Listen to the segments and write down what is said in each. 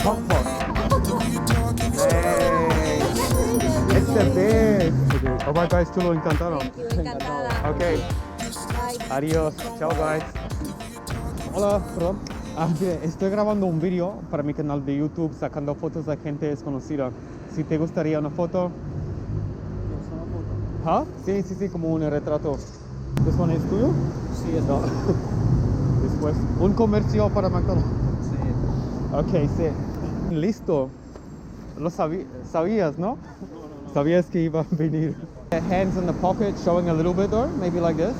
hot pot. Hey. It's the best. Alright guys, chulo, encantado. Thank you, encantada. Okay. Bye. Adiós. Ciao guys. Hola, perdón. Bien, estoy grabando un vídeo para mi canal de YouTube sacando fotos de gente desconocida. Si te gustaría una foto. ¿Ah? Sí, como un retrato. ¿This one es tuyo? Sí, es No. Después, un comercio para McDonald's. Sí. Ok, sí. Listo. Lo sabías, ¿no? Sabías que iba a venir. Hands in the pocket, showing a little bit though, maybe like this.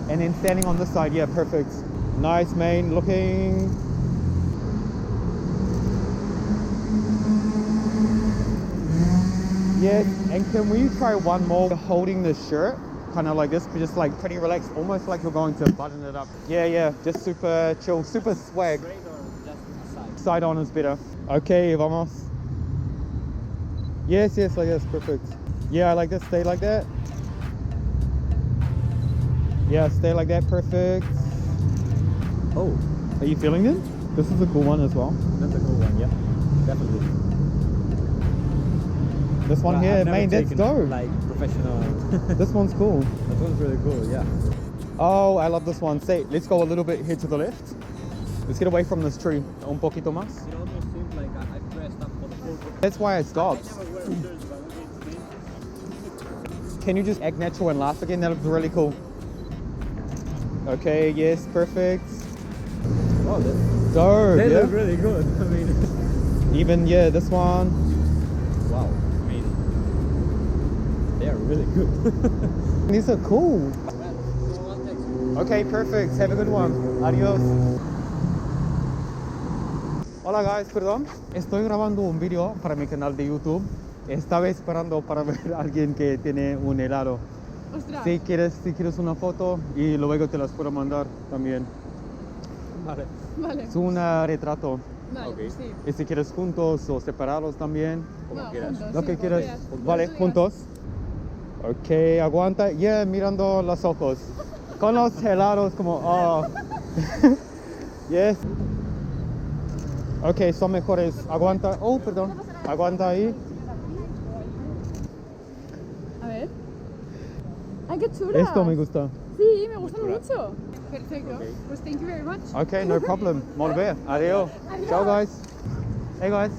And then standing on this side, yeah, perfect. Nice, man, looking. Yes, and can we try one more holding the shirt? Kind of like this, but just like pretty relaxed, almost like you're going to button it up. Yeah, just super chill, super swag. Straight or just side? Side on is better. Okay, vamos. Yes, like this, perfect. Yeah, I like this, stay like that. Yeah, stay like that, perfect. Oh, are you feeling it? This is a cool one as well. That's a cool one, yeah. Definitely. This one here, man, let's go. Like professional. This one's cool. That one's really cool, yeah. Oh, I love this one. Say, let's go a little bit here to the left. Let's get away from this tree. Un poquito más. It almost seems like I dressed up for the photo. That's why I stopped. Can you just act natural and laugh again? That looks really cool. Okay, yes, perfect. Oh, Dope, they yeah? look really good. I mean, Even, yeah, this one. wow. I mean, they are really good. These are cool. Okay, perfect. Have a good one. Adiós. Hola guys, perdón. Estoy grabando un video para mi canal de YouTube. Estaba esperando para ver a alguien que tiene un helado. Ostras. Si quieres una foto y luego te las puedo mandar también. Vale. Es un retrato. Vale, Ok. pues sí. Y si quieres juntos o separados también. Como No, quieras. juntos, Lo sí, que como quieras. veas. Vale, Como tú juntos. Ok, aguanta. Yeah, mirando los ojos. Con los helados como... Oh. Yes. Ok, son mejores. Aguanta. Oh, perdón. Aguanta ahí. A ver. ¡Ay, qué chulas! Esto me gusta. Sí, me gustan mucho. Perfecto. Pues thank you very much. Ok, no problem. Molt bé. Adiós. Ciao, guys. Hey, guys.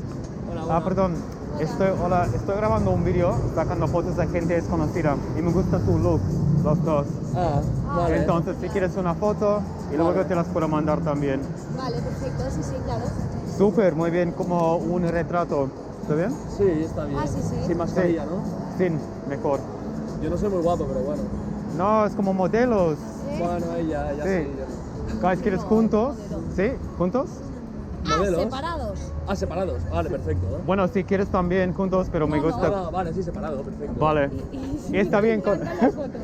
Hola. Perdón. Estoy grabando un video sacando fotos de gente desconocida y me gusta tu look, los dos. Ah, vale. Entonces, si quieres una foto y luego te las puedo mandar también. Vale, perfecto. Sí, claro. Súper, muy bien, como un retrato. ¿Está bien? Sí, está bien. Ah, sí. Sin mascarilla, ¿no? Sí, mejor. Yo no soy muy guapo, pero bueno. No, es como modelos. Bueno, ella ya Sí. sí. Guys, ¿quieres juntos? ¿Sí? ¿Juntos? ¿Modelos? separados. Ah, separados. Vale, perfecto. ¿eh? Bueno, si quieres también juntos, pero me gusta... Ah, vale, sí, separado, perfecto. Vale. Y está bien con... Me encantan las fotos.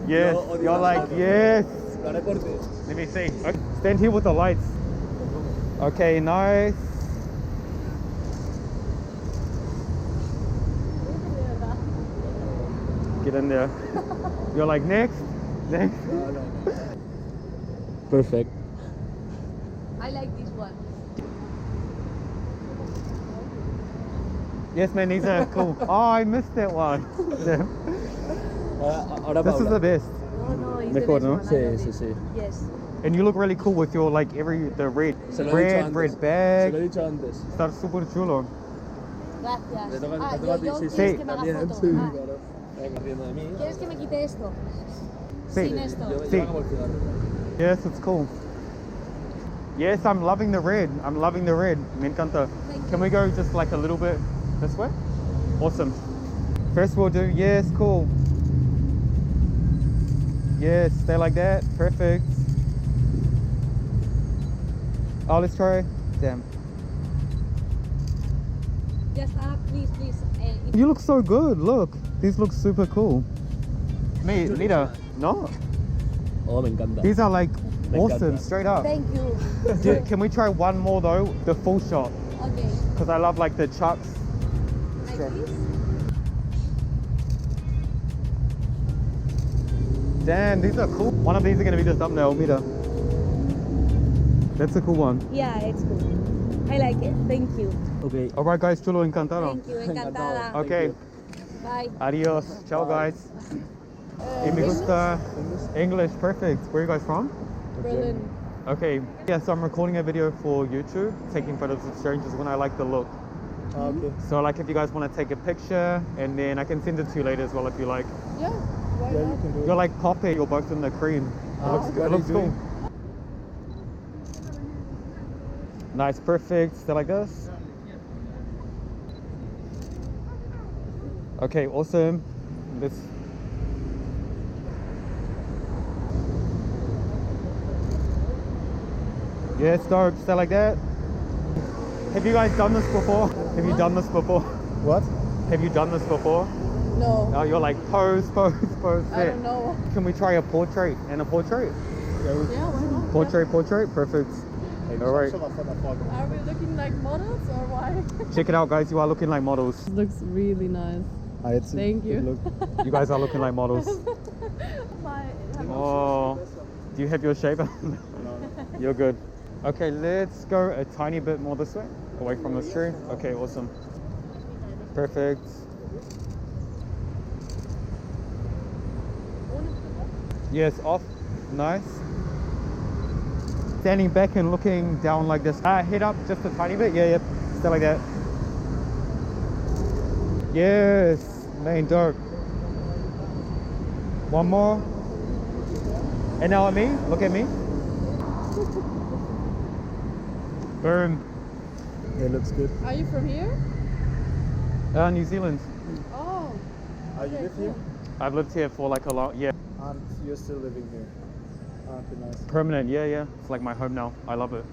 Yes, Yo odio you're las like, fotos. yes. Lo haré por ti. Let me see. Okay. Stand here with the lights. Okay, nice. Get in there. You're like, next. Perfect. I like this one. Yes, man, these are cool. Oh, I missed that one. Ahora This is Paula. the best. No, it's Mejor, the ¿no? best one. I love Sí, it. sí. Yes. And you look really cool with your, like, the red. Se lo he dicho antes. Red Se lo he bag. dicho antes. Está súper chulo. Gracias. Te toca Ah, a ti, yo sí, ¿quieres sí. que me haga También, foto? sí, Ah, claro. Venga, riendo de mí. ¿Quieres que me quite esto? Sí. Sin esto. Yo Sí. hago el cigarro. Yes, it's cool. Yes, I'm loving the red. Me encanta. Thank Can we go just like a little bit this way? Awesome. First we'll do, yes, cool. Yes, stay like that. Perfect. Oh, let's try. Damn. Just please. You look so good. Look. These look super cool. Mira. No. Oh, me encanta. These are like Me awesome, encanta. straight up. Thank you. Can we try one more though? The full shot. Okay. Because I love like the chucks. Like this? Damn, these are cool. One of these are going to be the thumbnail. Mira. That's a cool one. Yeah, it's cool. I like it. Thank you. Okay. Alright guys, chulo, encantado. Thank you. Encantada. Okay, Bye. adios. Ciao guys. Y me gusta English, perfect. Where are you guys from? Berlin. Okay, yeah, so I'm recording a video for YouTube, taking photos of strangers when I like the look. Okay. So like if you guys want to take a picture, and then I can send it to you later as well if you like. Yeah. Why Yeah, not? you can do it. You're like Poppy, you're both in the cream. It looks, what it are looks you cool. doing? Nice, perfect. Stay like this. Okay, awesome. This. Yes, dope. Stay like that. Have you guys done this before? Have you done this before? What? Have you done this before? No. Oh, you're like pose, pose, pose. I Set. don't know. Can we try a portrait and a portrait? Yeah, we Yeah, why not? Portrait, perfect. All right. Are we looking like models or why? Check it out, guys. You are looking like models. Looks really nice. Thank you. You guys are looking like models. Oh, do you have your shaver? You're good. Okay, let's go a tiny bit more this way, away from this tree. Okay, awesome. Perfect. Yes, off. Nice. Standing back and looking down like this. Head up just a tiny bit. Yeah, stay like that. Yes, main dope. One more. And now at me. Look at me. Boom. It looks good. Are you from here? New Zealand. Oh. Are you live here? I've lived here for like a long, yeah, And you're still living here. Okay, nice. permanent. Yeah. It's like my home now. I love it.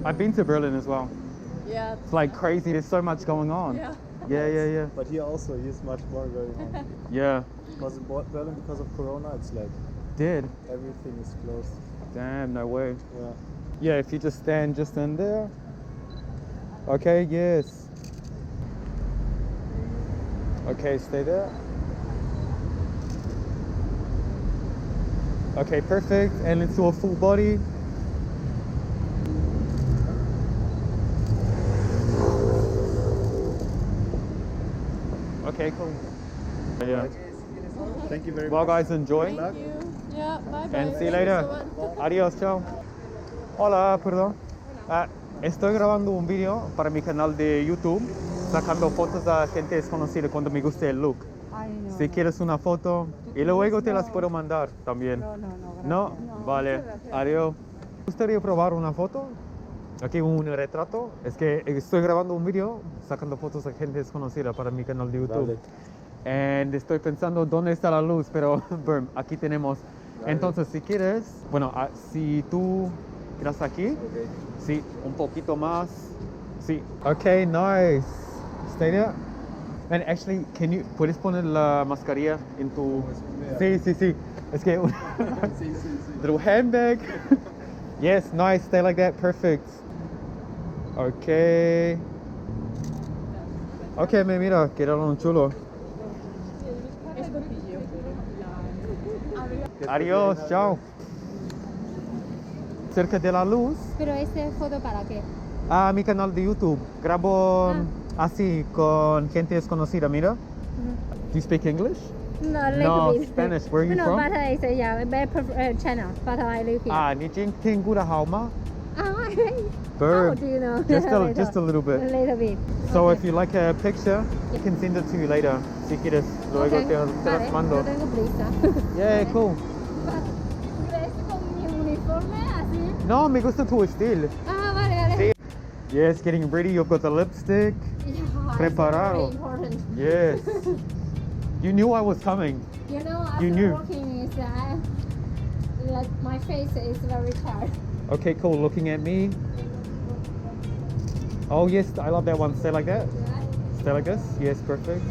I've been to Berlin as well. Yeah. It's like crazy. There's so much going on. Yeah. Yeah. But here also, here's much more going on. Yeah. Because in Berlin, because of Corona, it's like Did. everything is closed. Damn, no way. Yeah. Yeah, if you just stand just in there. Okay, yes. Okay, stay there. Okay, perfect. And let's do a full body. Okay, cool. Yeah. Thank you very Well, much. guys, enjoy. Thank you. Yeah, bye bye. And see you Thank later. so much. Adiós, chao. Hola, perdón. Estoy grabando un video para mi canal de YouTube, sacando fotos a gente desconocida cuando me guste el look. Ay, no. Si quieres una foto, y luego te las puedo mandar también. No, no, no. ¿No? Vale. Adiós. ¿Me gustaría probar una foto? Aquí un retrato. Es que estoy grabando un video sacando fotos a gente desconocida para mi canal de YouTube. Vale. Y estoy pensando dónde está la luz, pero boom, aquí tenemos. Vale. Entonces, si quieres, bueno, si tú quieres aquí, Okay. sí, un poquito más. Sí. Okay, nice. Stay there. And actually, ¿puedes poner la mascarilla en tu... Sí. Es que... Little handbag. Yes, nice. Stay like that. Perfect. Okay. Okay, mira, quedaron chulo. Esto pillo. Adiós, chao. Cerca de la luz. Pero esta foto para qué? A mi canal de YouTube. Grabo así con gente desconocida, mira. Do you speak English? No, a No, little bit. Spanish. Where are you no, from? but I say yeah, very channel, but I live here. 你听过的好吗? How Bird. do you know? Just a little bit. A little bit. So if you like a picture, you can send it to you later. Si quieres, luego Okay. te las mando. Yo tengo prisa. Yeah, cool. ¿Ves con mi uniforme así? No, me gusta tu estilo. Vale. Sí. Yes, getting ready. You've got the lipstick. Yeah, Preparado. it's very important. Yes. You knew I was coming. You know, after You knew. working is like my face is very tired. Okay, cool. Looking at me. Oh, yes. I love that one. Stay like that. Stay like this. Yes, perfect.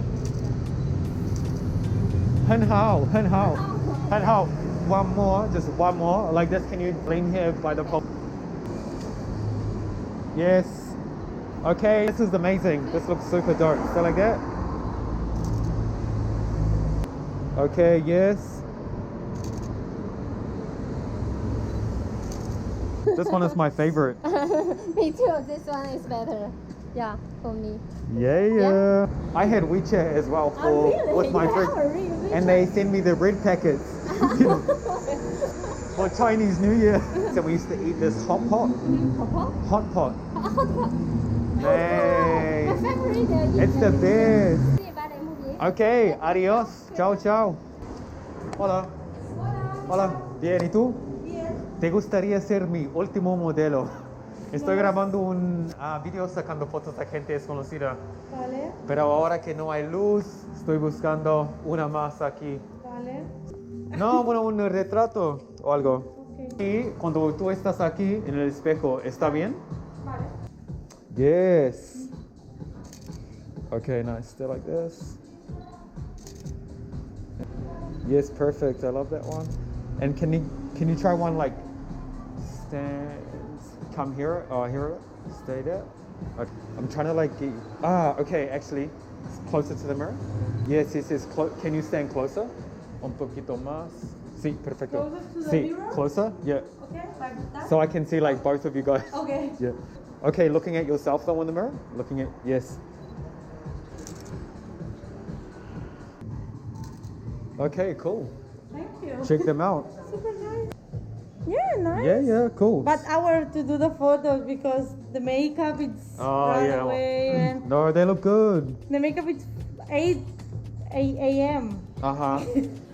Hen hao. One more. Just one more. Like this. Can you lean here by the pole? Yes. Okay. This is amazing. This looks super dope. Stay like that. Okay, yes. This one is my favorite. Me too. This one is better. Yeah, for me. Yeah. I had WeChat as well for Really? with my You friends, have a real and they send me the bread packets for Chinese New Year. So we used to eat this hot pot. Papa? Hot pot. Hot pot. Hey. My favorite. It's the best. Sí, vale, muy bien. Ok, adiós. Chao, chao. Hola. Hola. Bien, ¿y tú? Bien. ¿Te gustaría ser mi último modelo? Estoy grabando un video sacando fotos a gente desconocida. Vale, Pero ahora que no hay luz, estoy buscando una más aquí. vale. No, bueno, un retrato o algo. Ok. Y cuando tú estás aquí en el espejo, ¿está bien? Vale. Yes. Okay, nice. Stay like this. Yes, perfect. I love that one. And can you try one like stand? Come here. Here. Stay there. Okay. I'm trying to like get. Okay. Actually, closer to the mirror. Yes. Can you stand closer? Un poquito más. Sí, perfecto. Closer to the Sí, mirror? closer. Yeah. Okay, like that. So I can see like both of you guys. Okay. Yeah. Okay, looking at yourself though in the mirror. Looking at, yes. Okay, cool. Thank you. Check them out. Super nice. Yeah, nice. Yeah, cool. But hour to do the photos because the makeup is right yeah. away and No, they look good. the makeup is 8 a.m.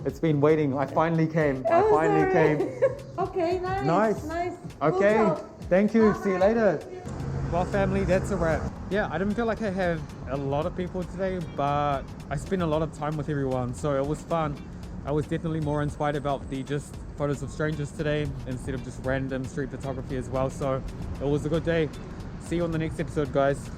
It's been waiting. I finally came. I Oh, finally sorry. came. Okay, nice. Nice. Cool Okay. job. Thank you. See you later. Well, family, that's a wrap. Yeah, I didn't feel like I had a lot of people today, but I spent a lot of time with everyone, so it was fun. I was definitely more inspired about the just photos of strangers today instead of just random street photography as well. So it was a good day. See you on the next episode, guys.